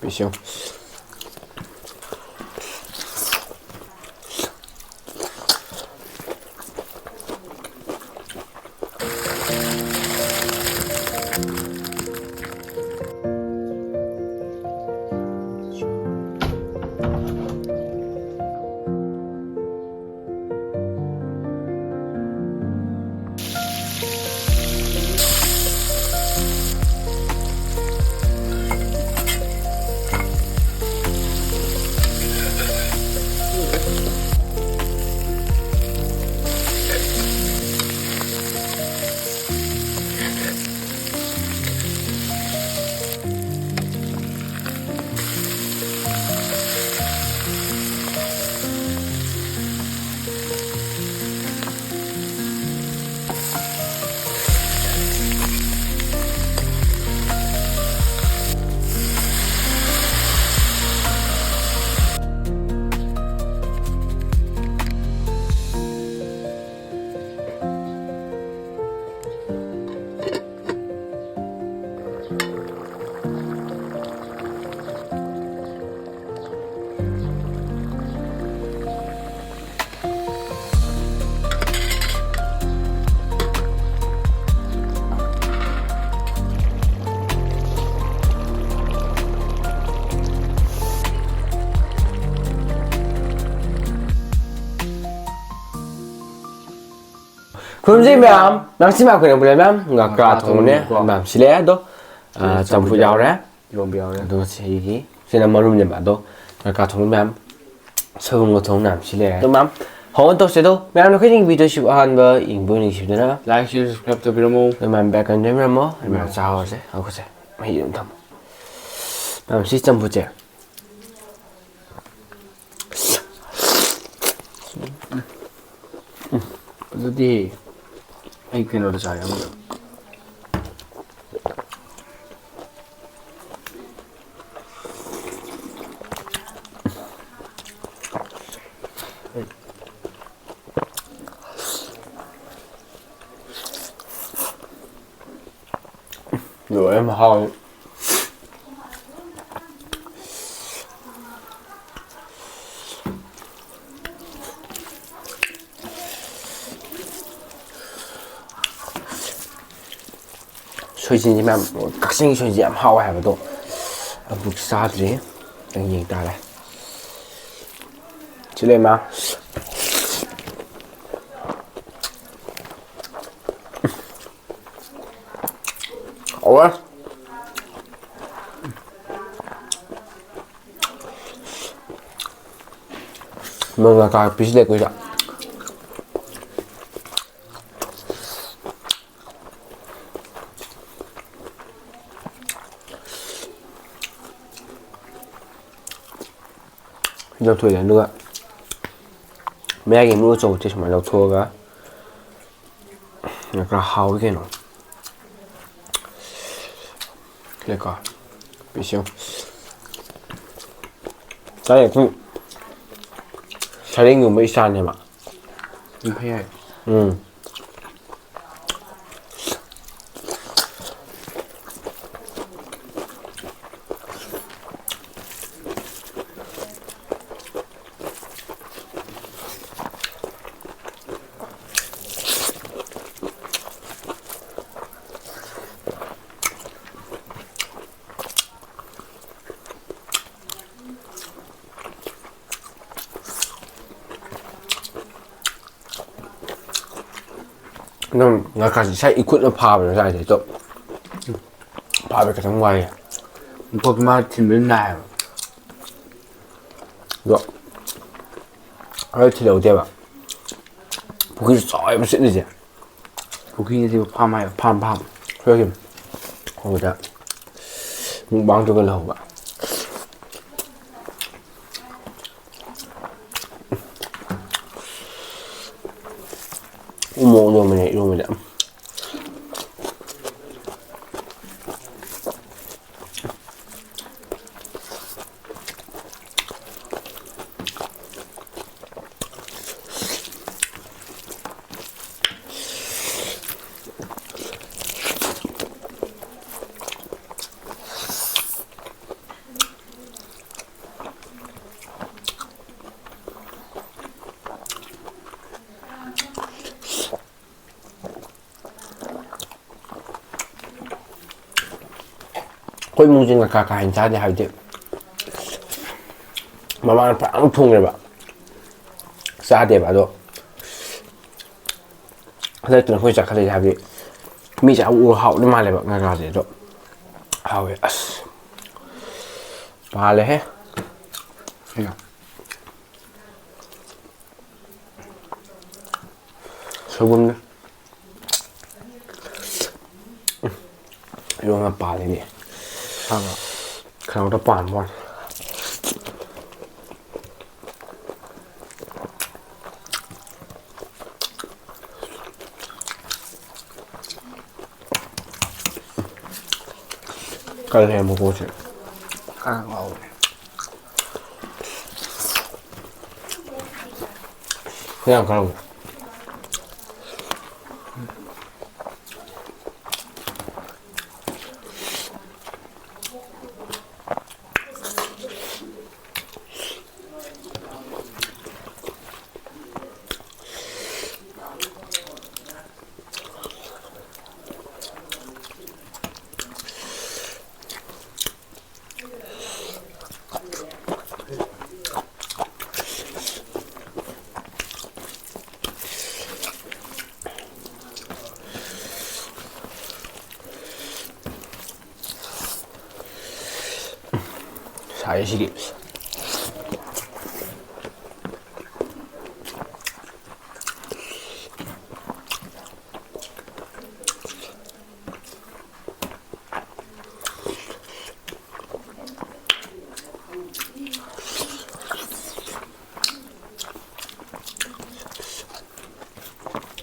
Bicho. Kunci ma'am, nasi ma'am kena boleh ma'am, ngakra thongnya, ma'am sila do, campur jauh ya, do sih, sini malu ni ma'am do, ngakra thong ma'am, sebelum ngotong ma'am sila, do ma'am, hong to sedo, ma'am nak ni video shoot ahan ba, ingbu ni shoot na, like, share, subscribe to video mo, do ma'am back on camera mo, ma'am cakap je, aku je, macam tu, ma'am sih campur je. Jadi, ay kino saya mo. Rồi em hỏi Suy xin chị mẹ các sinh suy giảm hao hả vậy bục xa gì đang nhìn ta này chị lên mà ủa mình là cái bí lệ quý đó lâu tuổi là nữa mấy cái mua trâu chứ mà lâu thua cả nó ra hao cái nó cái cả bị sao cái này cũng 살이 người mấy san này mà Impay. nó cả chỉ sai ít quất nó phá vào nó ra thì tốt phá về cái thằng ngoài Có cái mà thịt bên này. được ở thì đầu tiên bạn bố khi sỏi nó sẽ đi gì Có khi thì pha mày. phàm thôi kìm không được mukbang cho cái lẩu bạn umo rồi mình đã ꯑꯩꯈꯣꯏ ꯏꯃꯨꯡꯁꯤꯅ ꯀꯥ ꯍꯦꯟꯅ ꯆꯥꯗꯦ ꯍꯥꯏꯕꯗꯤ ꯃꯃꯥꯅ ꯐꯖꯅ ꯊꯣꯡꯉꯦꯕ ꯆꯥꯗꯦꯕ ꯑꯗꯣ ꯍꯟꯗꯛꯇꯨꯅ ꯑꯩꯈꯣꯏ ꯆꯥꯈꯠꯂꯛꯏ ꯍꯥꯏꯕꯗꯤ ꯃꯤ ꯆꯥꯕ ꯎꯔ ꯍꯥꯎꯗꯤ ꯃꯥꯜꯂꯦꯕ ꯉꯀ꯭ꯔꯥꯁꯦ ꯑꯗꯣ ꯍꯥꯎꯋꯦ ꯑꯁ ꯄꯥꯜꯂꯦꯍꯦ ꯁꯣꯏꯕꯨꯝꯅ ꯏꯔꯣꯟꯕ ꯄꯥꯜꯂꯤꯅꯦ ꯁꯥꯕ ꯈꯅꯥꯎꯗ ꯄꯥꯟꯕ ꯋꯥꯅꯤ ꯀꯜꯂꯦ ꯃꯀꯣꯛꯁꯦ ꯀꯥꯡ ꯉꯥꯎꯋꯦ ꯌꯥꯝ ꯀꯜꯂꯦ ꯁꯥꯏꯌꯦ ꯁꯤꯗꯤ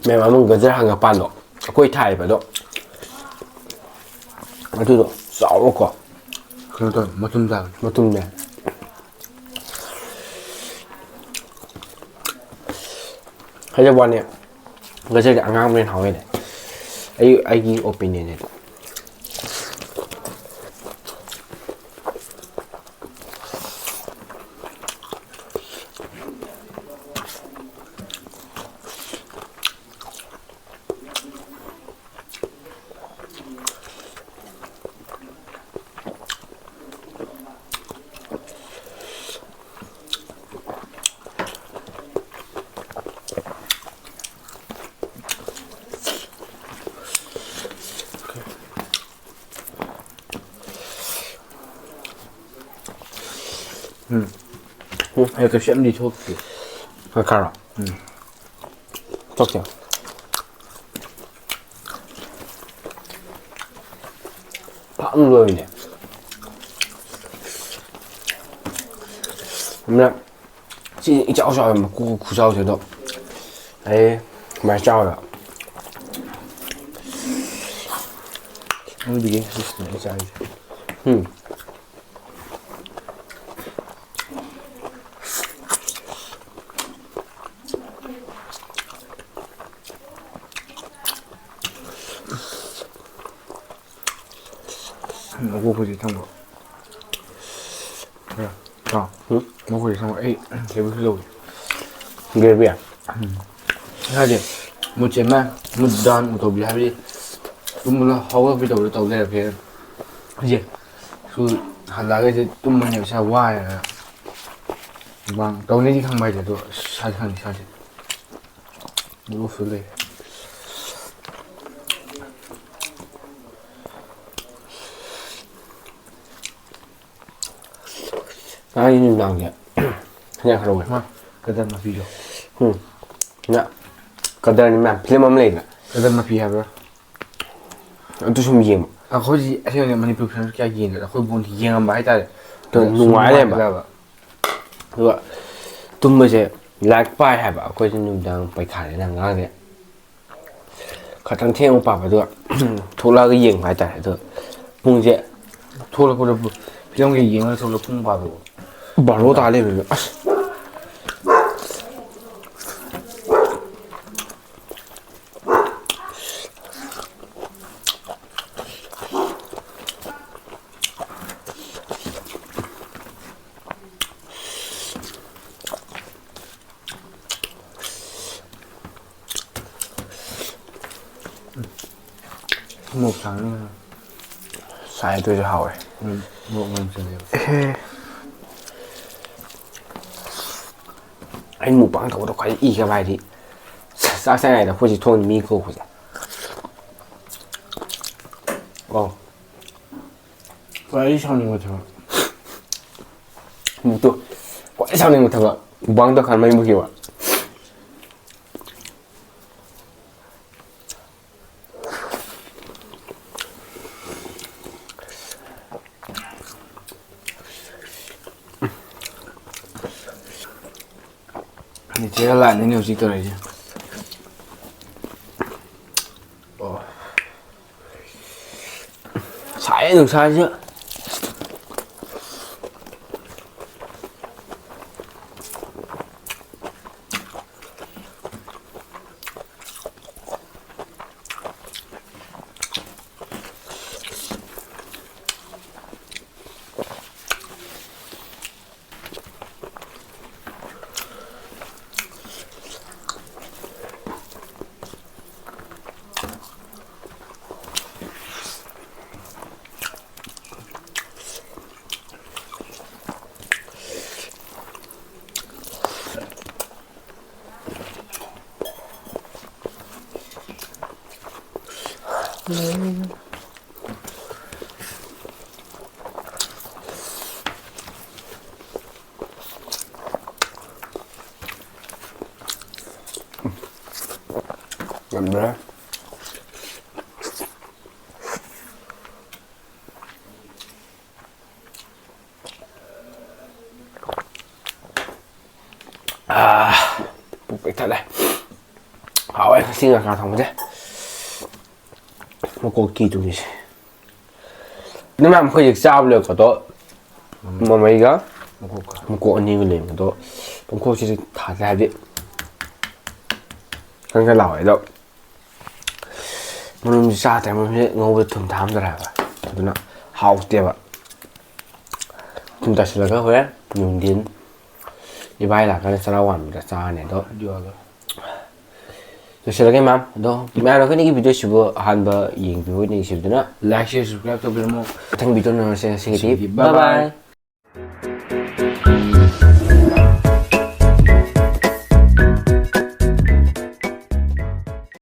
ꯃꯌꯥꯝ ꯑꯃ ꯒꯖꯔ ꯍꯪꯒꯄꯥꯟꯗꯣ ꯑꯩꯈꯣꯏ ꯊꯥꯏꯌꯦꯕ ꯑꯗꯣ ꯑꯗꯨꯗꯣ ꯆꯥꯎꯕꯀꯣ ꯀꯩꯅꯣ ꯇꯧꯋꯦ ꯃꯇꯨꯝ ꯇꯥꯕꯅꯤ ꯃꯇꯨꯝꯅꯦ ꯍꯥꯏꯖꯕ ꯋꯥꯅꯤ ꯒꯖꯔꯗꯤ ꯑꯉꯥꯡꯕꯅ ꯍꯦꯟꯅ ꯍꯥꯎꯋꯦꯅꯦ ꯑꯩꯒꯤ ꯑꯣꯄꯤꯅꯤꯌꯟꯅꯦ ꯑꯩ ꯀꯩꯁꯨ ꯌꯥꯝꯗꯤ ꯊꯣꯛꯇꯦ ꯉꯀ꯭ꯔꯥꯔꯣ ꯊꯣꯛꯇꯦ ꯐꯥꯝ ꯂꯣꯏꯔꯤꯅꯦ ꯑꯗꯨꯅ ꯁꯤ ꯏꯆꯥꯎ ꯆꯥꯎꯋꯦ ꯃꯀꯣꯛ ꯈꯨꯆꯥꯎꯁꯦ ꯑꯗꯣ ꯑꯩ ꯀꯃꯥꯏꯅ ꯆꯥꯎꯋꯦꯕ ꯅꯪꯒꯤ ꯁꯤꯁꯇꯅ ꯑꯩ ꯆꯥꯔꯤꯁꯦ ꯃꯀꯣꯛꯄꯨꯗꯤ ꯊꯝꯃꯣ ꯃꯀꯣꯛꯄꯨꯗꯤ ꯊꯝꯃꯣ ꯑꯩ ꯀꯦꯕꯜꯁꯨ ꯂꯧꯏ ꯒ꯭ꯔꯦꯕꯤ ꯍꯥꯏꯗꯤ ꯃꯨꯠꯁꯦ ꯑꯃ ꯃꯨꯠ ꯗꯥꯎꯟ ꯇꯧꯕꯤ ꯍꯥꯏꯕꯗꯤ ꯇꯨꯝꯕꯗ ꯍꯧꯒꯠꯄꯤ ꯇꯧꯕꯗ ꯇꯧ ꯂꯩꯔꯛꯀꯦ ꯍꯧꯖꯤꯛ ꯁ꯭ꯀꯨꯜ ꯍꯜꯂꯛꯑꯒꯁꯦ ꯇꯨꯝꯕꯅꯦꯕ ꯏꯁꯥ ꯋꯥꯔꯦꯅ ꯃꯨꯛꯕꯥꯡ ꯇꯧꯅꯤꯗꯤ ꯈꯪꯕ ꯍꯥꯏꯁꯦ ꯑꯗꯣ ꯏꯁꯥꯁꯦ ꯈꯪꯗꯦ ꯏꯁꯥꯁꯦ ꯂꯣꯛꯁꯨ ꯂꯩ ꯉꯔꯥꯡꯒꯤ ꯅꯨꯡꯗꯥꯡꯁꯦ ꯍꯟꯖꯥꯡ ꯈꯔ ꯋꯦ ꯀꯗꯔ ꯃꯄꯤꯗꯣ ꯀꯗꯔꯅꯤ ꯃꯌꯥꯝ ꯐꯤꯂꯝ ꯑꯃ ꯂꯩꯗꯅ ꯀꯗꯔ ꯃꯄꯤ ꯍꯥꯏꯕ꯭ꯔꯥ ꯑꯗꯨ ꯁꯨꯝ ꯌꯦꯡꯕ ꯑꯩꯈꯣꯏꯁꯤ ꯑꯁꯦꯡꯕꯅꯤ ꯃꯅꯤꯄꯨꯔ ꯐꯤꯂꯝꯁꯦ ꯀꯌꯥ ꯌꯦꯡꯗꯦꯗ ꯑꯩꯈꯣꯏ ꯕꯣꯟꯗꯤ ꯌꯦꯡꯉꯝꯕ ꯍꯥꯏꯇꯥꯔꯦ ꯁꯨꯝ ꯅꯨꯡꯉꯥꯏꯔꯦꯕ ꯅꯨꯡꯉꯥꯏꯈꯠꯂꯛꯑꯕ ꯑꯗꯨꯒ ꯇꯨꯝꯕꯁꯦ ꯂꯥꯏꯔꯤꯛ ꯄꯥꯏ ꯍꯥꯏꯕ ꯑꯩꯈꯣꯏꯁꯦ ꯅꯨꯃꯤꯗꯥꯡ ꯄꯩꯈꯥꯅꯤꯅ ꯉꯔꯥꯡꯁꯦ ꯈꯤꯇꯪ ꯊꯦꯡꯅ ꯄꯥꯕ ꯑꯗꯨꯒ ꯊꯣꯛꯂꯛꯑꯒ ꯌꯦꯡꯕ ꯍꯥꯏꯇꯥꯔꯦ ꯑꯗꯨꯒ ꯄꯨꯡꯁꯦ ꯊꯣꯛꯂꯛꯄꯗ ꯐꯤꯂꯝꯒ ꯌꯦꯡꯉꯒ ꯊꯣꯛꯂꯛꯄ ꯄꯨꯡ ꯕꯥꯔꯣ ꯕꯥꯔꯣ ꯇꯥ ꯂꯩꯔꯝꯃꯦ ꯑꯁ ꯃꯣꯔꯣꯛ ꯁꯥꯅꯤ ꯁꯥꯏ ꯑꯗꯨꯁꯨ ꯍꯥꯎꯋꯦ ꯃꯣꯔꯣꯛ ꯃꯅꯝ ꯆꯜꯂꯦꯕ ꯑꯩꯅ ꯃꯨꯛꯕꯥꯡ ꯇꯧꯕꯗꯣ ꯈ꯭ꯋꯥꯏ ꯏꯒꯕ ꯍꯥꯏꯗꯤ ꯆꯥꯛ ꯆꯥꯏꯉꯩꯗ ꯑꯩꯈꯣꯏꯁꯤ ꯊꯣꯡ ꯃꯤ ꯀꯧꯕꯁꯦ ꯑꯣ ꯈ꯭ꯋꯥꯏꯗꯒꯤ ꯁꯥꯎꯅꯤꯡꯕ ꯊꯕꯛ ꯃꯨꯛꯇꯣ ꯈ꯭ꯋꯥꯏ ꯁꯥꯎꯅꯤꯡꯕ ꯊꯕꯛ ꯃꯨꯛꯕꯥꯡ ꯇꯧꯀꯥꯟ ꯃꯩ ꯃꯨꯠꯈꯤꯕ ꯅꯦꯆꯔꯦꯜ ꯂꯥꯏꯠꯅꯤꯅꯦ ꯍꯧꯖꯤꯛ ꯇꯧꯔꯤꯁꯦ ꯁꯥꯏꯌꯦ ꯅꯨꯡꯁꯥꯁꯤꯁꯨ ꯉꯝꯗ꯭ꯔꯦ ꯄꯨꯛ ꯄꯤꯛ ꯊꯜꯂꯦ ꯍꯥꯎꯋꯦ ꯉꯁꯤ ꯉꯀ꯭ꯔꯥ ꯊꯣꯡꯕꯁꯦ ꯃꯀꯣꯛ ꯀꯤꯗꯨꯅꯤꯁꯦ ꯑꯗꯨ ꯃꯌꯥꯝ ꯑꯩꯈꯣꯏ ꯍꯧꯖꯤꯛ ꯆꯥꯕ ꯂꯣꯏꯔꯛꯄꯗꯣ ꯃꯃꯩꯒ ꯃꯀꯣꯛ ꯑꯅꯤꯒ ꯂꯩꯕꯗꯣ ꯃꯀꯣꯛꯁꯤꯗꯤ ꯊꯥꯗꯦ ꯍꯥꯏꯕꯗꯤ ꯈꯪ ꯂꯥꯎꯋꯦ ꯑꯗꯣ ꯃꯔꯨꯝꯁꯤ ꯆꯥꯗ꯭ꯔꯦ ꯃꯔꯨꯝꯁꯤ ꯉꯧꯕꯗ ꯊꯨꯝ ꯊꯥꯝꯗꯔꯦꯕ ꯑꯗꯨꯅ ꯍꯥꯎꯇꯦꯕ ꯊꯨꯝ ꯇꯥꯁꯤꯜꯂꯒ ꯍꯣꯔꯦꯟ ꯅꯨꯡꯊꯤꯟ ꯏꯕꯥꯏ ꯂꯥꯛꯀꯥꯟꯗ ꯆꯔꯥ ꯋꯥꯟꯕꯗ ꯆꯥꯔꯅꯤ ꯑꯗꯣ ꯂꯣꯏꯁꯤꯜꯂꯒꯦ ꯃꯌꯥꯝ ꯑꯗꯣ ꯃꯌꯥꯝ ꯑꯩꯈꯣꯏꯅꯤꯒꯤ ꯚꯤꯗꯤꯑꯣꯁꯤꯕꯨ ꯑꯍꯥꯟꯕ ꯌꯦꯡꯕꯤꯕ ꯑꯣꯏꯅꯤꯡꯉꯤꯁꯤꯕꯗꯨꯅ ꯂꯥꯏꯛ ꯁꯤꯌꯔ ꯁꯕꯁꯀ꯭ꯔꯥꯏꯕ ꯇꯧꯕꯤꯔꯝꯃꯣ ꯃꯊꯪ ꯚꯤꯗꯤꯑꯣ ꯅꯪꯉꯁꯦ ꯉꯁꯤꯒꯤꯗꯤ Bye bye. ꯕꯥꯏ ꯕꯥꯏ